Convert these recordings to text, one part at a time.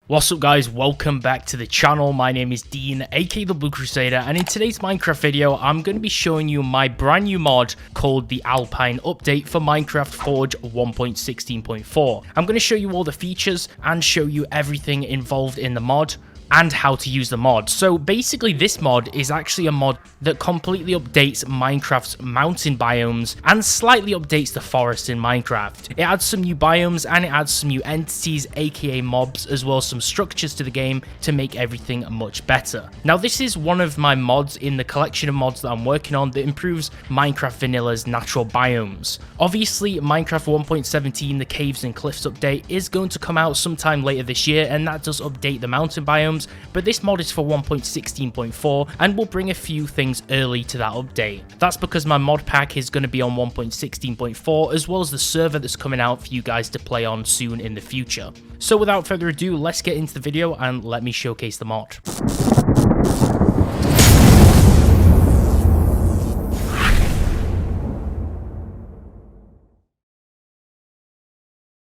What's up guys, welcome back to the channel. My name is Dean, aka the Blue Crusader, and in today's Minecraft video, I'm going to be showing you my brand new mod called the Alpine update for Minecraft Forge 1.16.4. I'm going to show you all the features and show you everything involved in the mod and how to use the mod. So basically this mod is actually a mod that completely updates Minecraft's mountain biomes and slightly updates the forest in Minecraft. It adds some new biomes and it adds some new entities, aka mobs, as well as some structures to the game to make everything much better. Now this is one of my mods in the collection of mods that I'm working on that improves Minecraft Vanilla's natural biomes. Obviously Minecraft 1.17, the Caves and Cliffs update, is going to come out sometime later this year, and that does update the mountain biomes. But this mod is for 1.16.4 and will bring a few things early to that update. That's because my mod pack is going to be on 1.16.4 as well as the server that's coming out for you guys to play on soon in the future. So without further ado, let's get into the video and let me showcase the mod.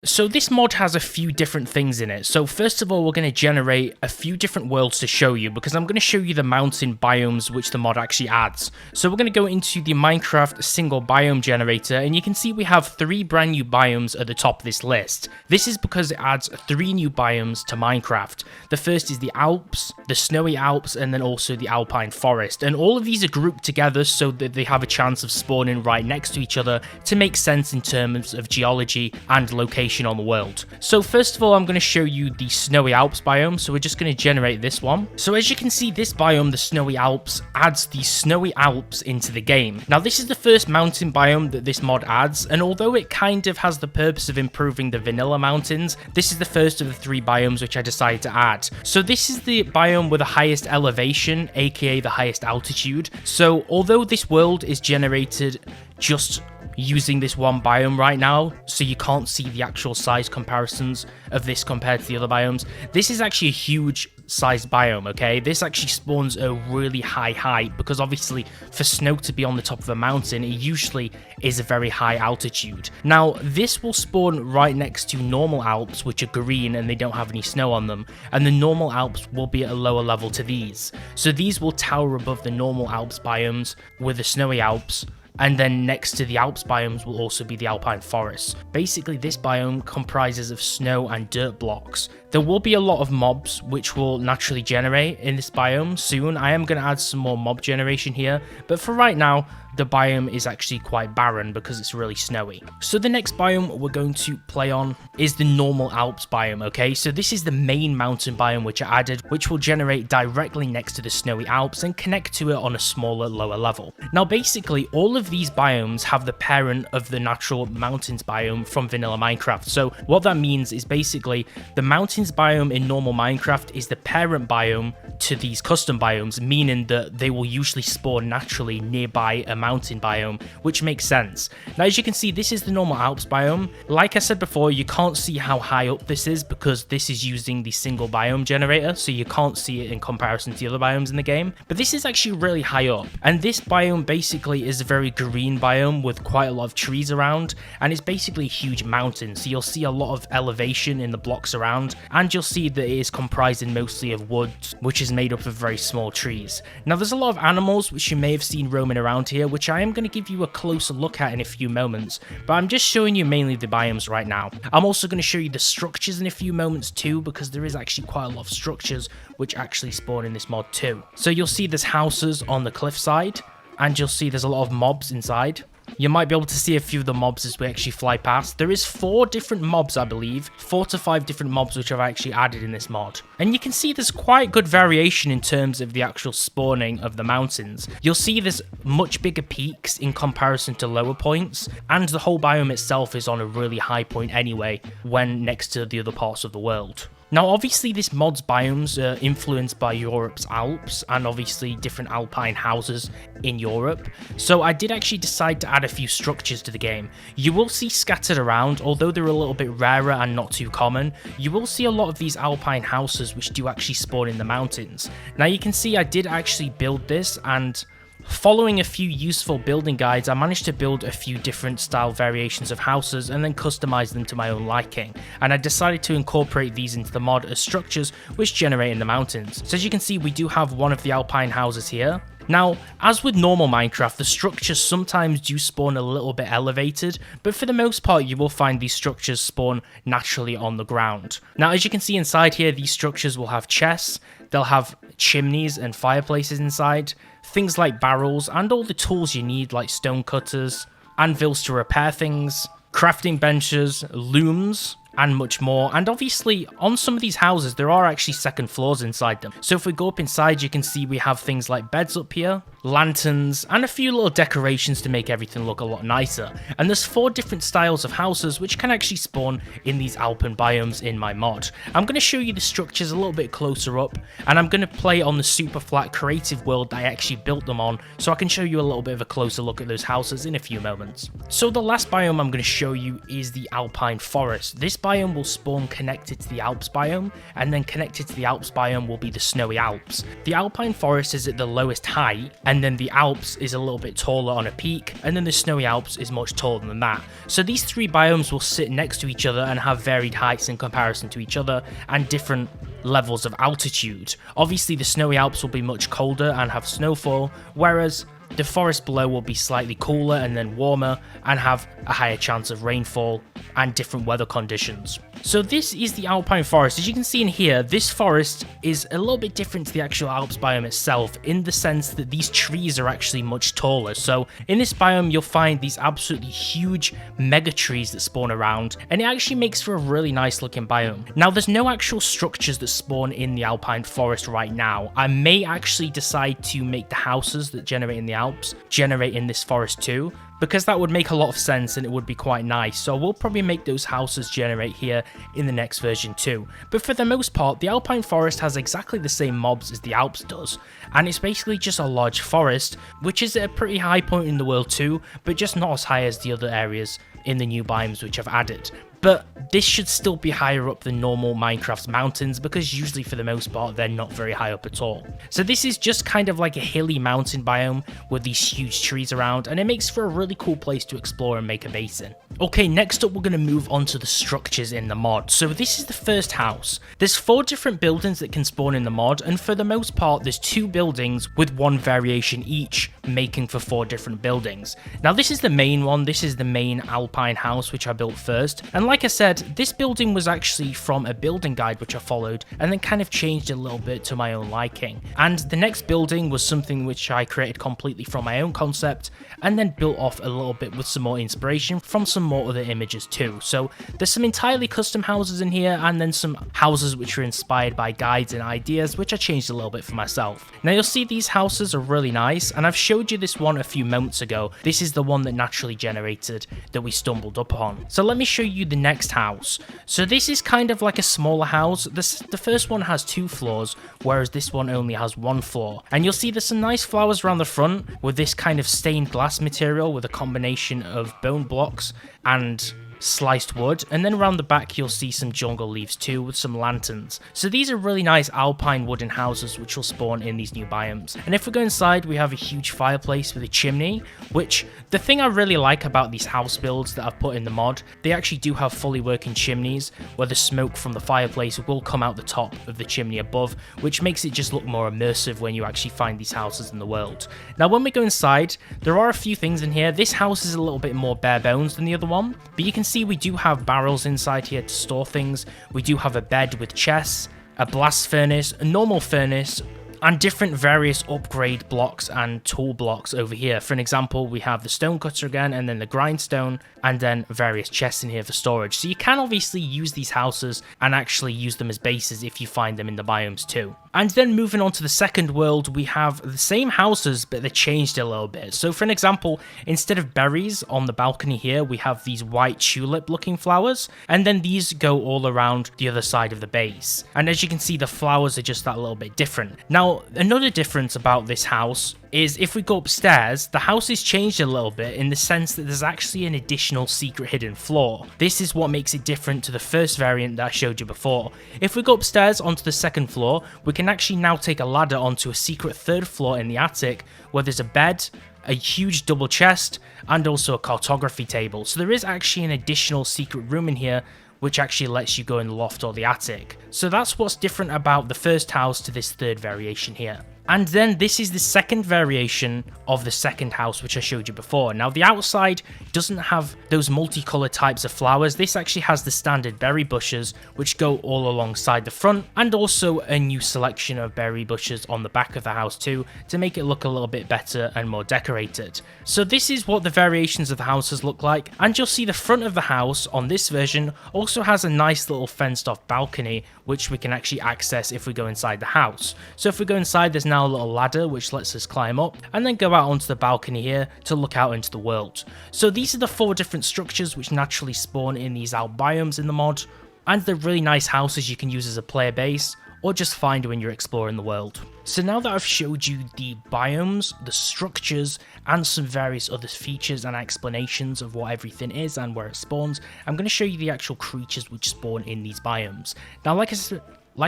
So this mod has a few different things in it. So first of all, we're going to generate a few different worlds to show you, because I'm going to show you the mountain biomes which the mod actually adds. So we're going to go into the Minecraft single biome generator, and you can see we have 3 brand new biomes at the top of this list. This is because it adds 3 new biomes to Minecraft. The first is the Alps, the snowy Alps, and then also the Alpine Forest. And all of these are grouped together so that they have a chance of spawning right next to each other to make sense in terms of geology and location on the world. So first of all, I'm going to show you the snowy Alps biome. So we're just going to generate this one. So as you can see, this biome, the snowy Alps, adds the snowy Alps into the game. Now this is the first mountain biome that this mod adds, and although it kind of has the purpose of improving the vanilla mountains, this is the first of the 3 biomes which I decided to add. So this is the biome with the highest elevation, aka the highest altitude. So although this world is generated just using this one biome right now, so you can't see the actual size comparisons of this compared to the other biomes, this is actually a huge sized biome, okay? This actually spawns a really high height, because obviously for snow to be on the top of a mountain, it usually is a very high altitude. Now this will spawn right next to normal Alps, which are green and they don't have any snow on them, and the normal Alps will be at a lower level to these. So these will tower above the normal Alps biomes with the snowy Alps, and then next to the Alps biomes will also be the Alpine Forest. Basically this biome comprises of snow and dirt blocks. There will be a lot of mobs which will naturally generate in this biome soon. I am going to add some more mob generation here, but for right now the biome is actually quite barren because it's really snowy. So the next biome we're going to play on is the normal Alps biome, okay? So this is the main mountain biome which I added, which will generate directly next to the snowy Alps and connect to it on a smaller, lower level. Now basically all of these biomes have the parent of the natural mountains biome from vanilla Minecraft. So what that means is basically the mountains biome in normal Minecraft is the parent biome to these custom biomes, meaning that they will usually spawn naturally nearby a mountain biome, which makes sense. Now as you can see, this is the normal Alps biome. Like I said before, you can't see how high up this is because this is using the single biome generator, so you can't see it in comparison to the other biomes in the game, but this is actually really high up. And this biome basically is a very green biome with quite a lot of trees around, and it's basically a huge mountain, so you'll see a lot of elevation in the blocks around, and you'll see that it is comprising mostly of woods, which is made up of very small trees. Now there's a lot of animals which you may have seen roaming around here, which I am going to give you a closer look at in a few moments, but I'm just showing you mainly the biomes right now. I'm also going to show you the structures in a few moments too, because there is actually quite a lot of structures which actually spawn in this mod too. So you'll see there's houses on the cliffside, and you'll see there's a lot of mobs inside. You might be able to see a few of the mobs as we actually fly past. There is 4 different mobs, I believe. 4 to 5 different mobs which I've actually added in this mod. And you can see there's quite good variation in terms of the actual spawning of the mountains. You'll see there's much bigger peaks in comparison to lower points, and the whole biome itself is on a really high point anyway when next to the other parts of the world. Now obviously this mod's biomes are influenced by Europe's Alps and obviously different alpine houses in Europe, so I did actually decide to add a few structures to the game. You will see scattered around, although they're a little bit rarer and not too common, you will see a lot of these alpine houses which do actually spawn in the mountains. Now you can see I did actually build this, and Following a few useful building guides, I managed to build a few different style variations of houses and then customize them to my own liking, and I decided to incorporate these into the mod as structures which generate in the mountains. So as you can see, we do have one of the Alpine houses here. Now, as with normal Minecraft, the structures sometimes do spawn a little bit elevated, but for the most part you will find these structures spawn naturally on the ground. Now, as you can see inside here, these structures will have chests, they'll have chimneys and fireplaces inside, things like barrels and all the tools you need like stone cutters, anvils to repair things, crafting benches, looms, and much more. And obviously on some of these houses there are actually second floors inside them. So if we go up inside, you can see we have things like beds up here, lanterns, and a few little decorations to make everything look a lot nicer. And there's 4 different styles of houses which can actually spawn in these Alpine biomes in my mod. I'm going to show you the structures a little bit closer up, and I'm going to play on the super flat creative world that I actually built them on, so I can show you a little bit of a closer look at those houses in a few moments. So the last biome I'm going to show you is the Alpine Forest. This biome will spawn connected to the Alps biome, and then connected to the Alps biome will be the snowy Alps. The Alpine Forest is at the lowest height, and then the Alps is a little bit taller on a peak, and then the snowy Alps is much taller than that. So these 3 biomes will sit next to each other and have varied heights in comparison to each other and different levels of altitude. Obviously the snowy Alps will be much colder and have snowfall, whereas the forest below will be slightly cooler and then warmer and have a higher chance of rainfall and different weather conditions. So this is the Alpine Forest. As you can see in here, this forest is a little bit different to the actual Alps biome itself in the sense that these trees are actually much taller. So in this biome, you'll find these absolutely huge mega trees that spawn around, and it actually makes for a really nice looking biome. Now, there's no actual structures that spawn in the Alpine Forest right now. I may actually decide to make the houses that generate in the Alps generate in this forest too, because that would make a lot of sense and it would be quite nice. So we'll probably make those houses generate here in the next version too. But for the most part, the Alpine Forest has exactly the same mobs as the Alps does, and it's basically just a large forest, which is at a pretty high point in the world too, but just not as high as the other areas in the new biomes which I've added. But this should still be higher up than normal Minecraft's mountains, because usually for the most part they're not very high up at all. So this is just kind of like a hilly mountain biome with these huge trees around, and it makes for a really cool place to explore and make a base in. Okay, next up we're going to move on to the structures in the mod. So this is the first house. There's 4 different buildings that can spawn in the mod, and for the most part there's 2 buildings with 1 variation each, making for 4 different buildings. Now this is the main one. This is the main Alpine house which I built first, and like I said, this building was actually from a building guide which I followed and then kind of changed a little bit to my own liking. And the next building was something which I created completely from my own concept and then built off a little bit with some more inspiration from some more other images too. So there's some entirely custom houses in here, and then some houses which are inspired by guides and ideas which I changed a little bit for myself. Now you'll see these houses are really nice, and I've showed you this one a few moments ago. This is the one that naturally generated that we stumbled upon. So let me show you the next house. So this is kind of like a smaller house. The first one has 2 floors, whereas this one only has 1 floor. And you'll see there's some nice flowers around the front with this kind of stained glass material with a combination of bone blocks and sliced wood, and then around the back you'll see some jungle leaves too with some lanterns. So these are really nice alpine wooden houses which will spawn in these new biomes. And if we go inside, we have a huge fireplace with a chimney, which the thing I really like about these house builds that I've put in the mod, they actually do have fully working chimneys where the smoke from the fireplace will come out the top of the chimney above, which makes it just look more immersive when you actually find these houses in the world. Now when we go inside, there are a few things in here. This house is a little bit more bare bones than the other one, but you can see we do have barrels inside here to store things. We do have a bed with chests, a blast furnace, a normal furnace, and different various upgrade blocks and tool blocks over here. For an example, we have the stone cutter again, and then the grindstone, and then various chests in here for storage. So you can obviously use these houses and actually use them as bases if you find them in the biomes too. And then moving on to the second world, we have the same houses, but they're changed a little bit. So for an example, instead of berries on the balcony here, we have these white tulip looking flowers, and then these go all around the other side of the base. And as you can see, the flowers are just that little bit different. Now, another difference about this house is if we go upstairs, the house is changed a little bit in the sense that there's actually an additional secret hidden floor. This is what makes it different to the first variant that I showed you before. If we go upstairs onto the second floor, we can actually now take a ladder onto a secret third floor in the attic where there's a bed, a huge double chest, and also a cartography table. So there is actually an additional secret room in here which actually lets you go in the loft or the attic. So that's what's different about the first house to this third variation here. And then this is the second variation of the second house which I showed you before. Now the outside doesn't have those multicolored types of flowers. This actually has the standard berry bushes which go all alongside the front, and also a new selection of berry bushes on the back of the house too, to make it look a little bit better and more decorated. So this is what the variations of the houses look like, and you'll see the front of the house on this version also has a nice little fenced off balcony which we can actually access if we go inside the house. So if we go inside, there's now a little ladder which lets us climb up and then go out onto the balcony here to look out into the world. So these are the 4 different structures which naturally spawn in these Alp biomes in the mod, and they're really nice houses you can use as a player base or just find when you're exploring the world. So now that I've showed you the biomes, the structures, and some various other features and explanations of what everything is and where it spawns, I'm going to show you the actual creatures which spawn in these biomes. Now like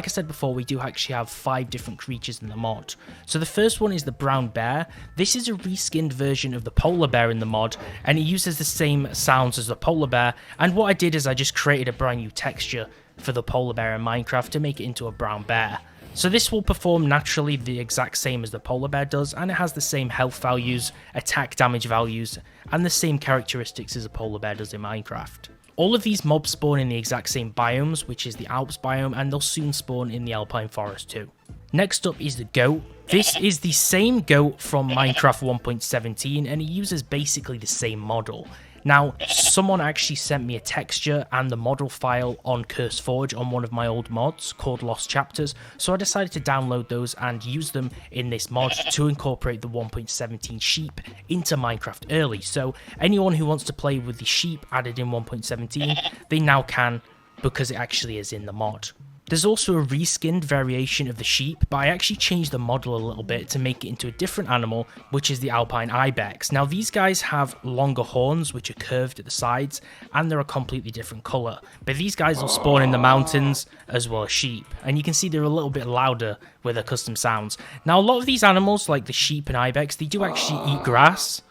I said before, we do actually have 5 different creatures in the mod. So the first one is the brown bear. This is a reskinned version of the polar bear in the mod, and it uses the same sounds as the polar bear, and what I did is I just created a brand new texture for the polar bear in Minecraft to make it into a brown bear. So this will perform naturally the exact same as the polar bear does, and it has the same health values, attack damage values, and the same characteristics as a polar bear does in Minecraft. All of these mobs spawn in the exact same biomes, which is the Alps biome, and they'll soon spawn in the Alpine Forest too. Next up is the goat. This is the same goat from Minecraft 1.17, and it uses basically the same model. Now, someone actually sent me a texture and the model file on CurseForge on one of my old mods called Lost Chapters, so I decided to download those and use them in this mod to incorporate the 1.17 sheep into Minecraft early. So anyone who wants to play with the sheep added in 1.17, they now can, because it actually is in the mod. There's also a reskinned variation of the sheep, but I actually changed the model a little bit to make it into a different animal, which is the Alpine Ibex. Now these guys have longer horns which are curved at the sides, and they're a completely different colour. But these guys will spawn in the mountains as well as sheep, and you can see they're a little bit louder with their custom sounds. Now a lot of these animals, like the sheep and Ibex, they do actually eat grass.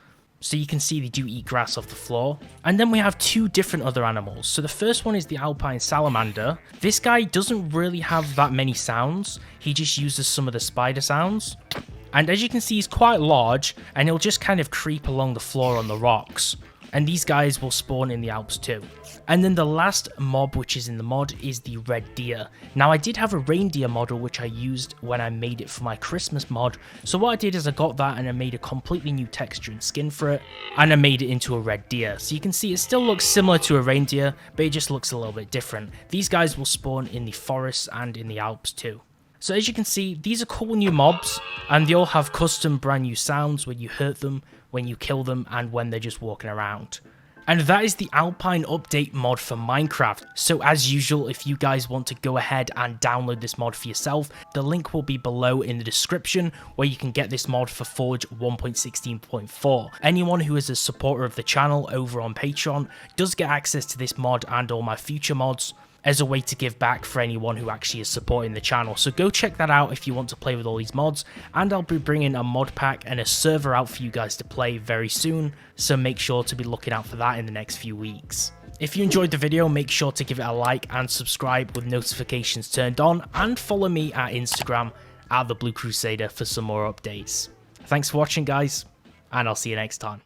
So you can see they do eat grass off the floor. And then we have 2 different other animals. So the first one is the Alpine Salamander. This guy doesn't really have that many sounds. He just uses some of the spider sounds. And as you can see, he's quite large, and he'll just kind of creep along the floor on the rocks. And these guys will spawn in the Alps too. And then the last mob which is in the mod is the red deer. Now I did have a reindeer model which I used when I made it for my Christmas mod. So what I did is I got that and I made a completely new texture and skin for it, and I made it into a red deer. So you can see it still looks similar to a reindeer, but it just looks a little bit different. These guys will spawn in the forests and in the Alps too. So as you can see, these are cool new mobs, and they all have custom brand new sounds when you hurt them, when you kill them, and when they're just walking around. And that is the Alpine Update mod for Minecraft. So as usual, if you guys want to go ahead and download this mod for yourself, the link will be below in the description where you can get this mod for Forge 1.16.4. Anyone who is a supporter of the channel over on Patreon does get access to this mod and all my future mods, as a way to give back for anyone who actually is supporting the channel. So go check that out if you want to play with all these mods, and I'll be bringing a mod pack and a server out for you guys to play very soon, so make sure to be looking out for that in the next few weeks. If you enjoyed the video, make sure to give it a like and subscribe with notifications turned on, and follow me at Instagram at thebluecrusader for some more updates. Thanks for watching guys, and I'll see you next time.